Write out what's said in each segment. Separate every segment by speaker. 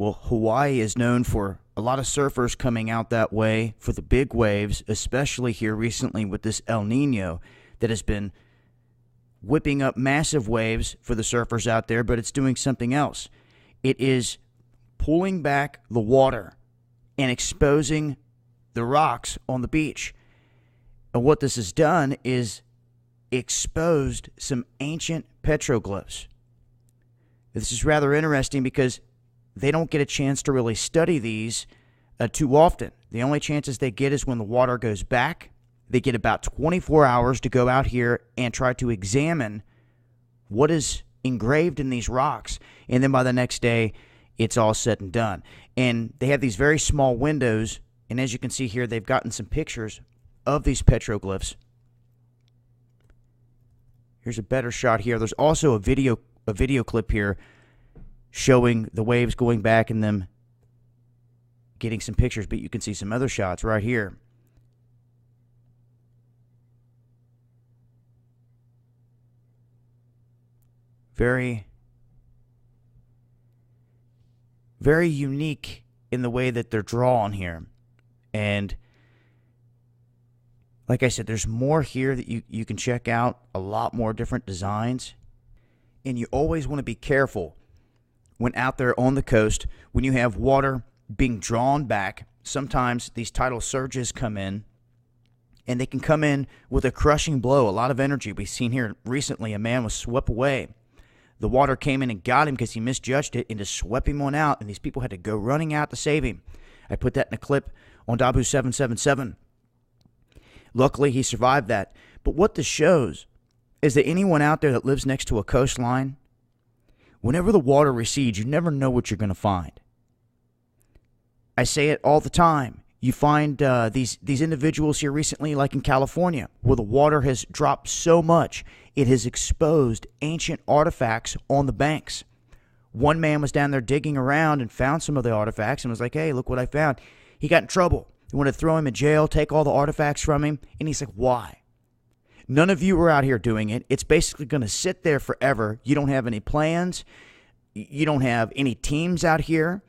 Speaker 1: Well, Hawaii is known for a lot of surfers coming out that way for the big waves, especially here recently with this El Nino that has been whipping up massive waves for the surfers out there, but it's doing something else. It is pulling back the water and exposing the rocks on the beach. And what this has done is exposed some ancient petroglyphs. This is rather interesting because they don't get a chance to really study these too often. The only chances they get is when the water goes back. They get about 24 hours to go out here and try to examine what is engraved in these rocks. And then by the next day, it's all said and done. And they have these very small windows. And as you can see here, they've gotten some pictures of these petroglyphs. Here's a better shot here. There's also a video clip here showing the waves going back and them getting some pictures, but you can see some other shots right here. Very, very unique in the way that they're drawn here. And like I said, there's more here that you can check out, a lot more different designs. And you always want to be careful when out there on the coast, when you have water being drawn back. Sometimes these tidal surges come in, and they can come in with a crushing blow, a lot of energy. We've seen here recently a man was swept away. The water came in and got him because he misjudged it and just swept him on out, and these people had to go running out to save him. I put that in a clip on Dabu 777. Luckily, he survived that. But what this shows is that anyone out there that lives next to a coastline, whenever the water recedes, you never know what you're going to find. I say it all the time. You find these individuals here recently, like in California, where the water has dropped so much, it has exposed ancient artifacts on the banks. One man was down there digging around and found some of the artifacts and was like, hey, look what I found. He got in trouble. They wanted to throw him in jail, take all the artifacts from him, and he's like, why? None of you are out here doing it. It's basically going to sit there forever. You don't have any plans. You don't have any teams out here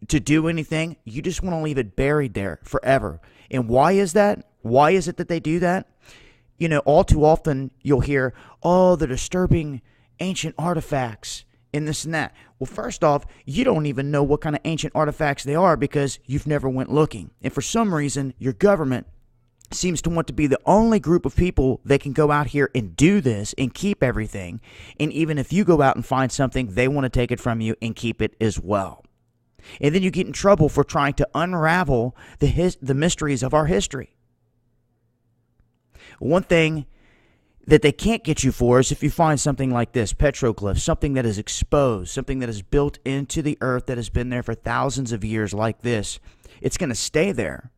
Speaker 1: to do anything. You just want to leave it buried there forever. And why is that? Why is it that they do that? You know, all too often you'll hear, oh, the disturbing ancient artifacts and this and that. Well, first off, you don't even know what kind of ancient artifacts they are because you've never went looking. And for some reason, your government seems to want to be the only group of people that can go out here and do this and keep everything. And even if you go out and find something, they want to take it from you and keep it as well. And then you get in trouble for trying to unravel the mysteries of our history. One thing that they can't get you for is if you find something like this, petroglyph, something that is exposed, something that is built into the earth that has been there for thousands of years like this. It's going to stay there.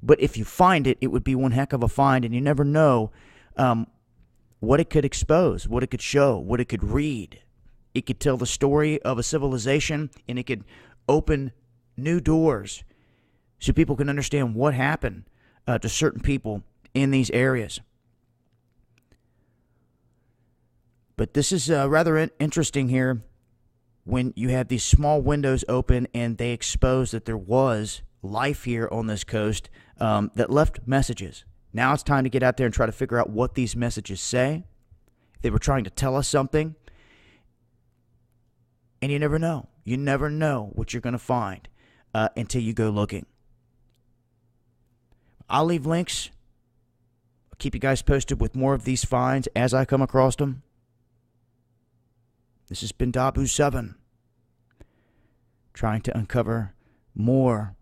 Speaker 1: But if you find it, it would be one heck of a find, and you never know what it could expose, what it could show, what it could read. It could tell the story of a civilization, and it could open new doors so people can understand what happened to certain people in these areas. But this is rather interesting here when you have these small windows open and they expose that there was life here on this coast that left messages. Now it's time to get out there and try to figure out what these messages say. They were trying to tell us something. And you never know. You never know what you're going to find until you go looking. I'll leave links. I'll keep you guys posted with more of these finds as I come across them. This has been Dabu 7, trying to uncover more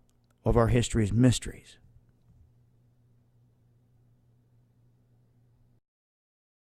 Speaker 1: of our history's mysteries.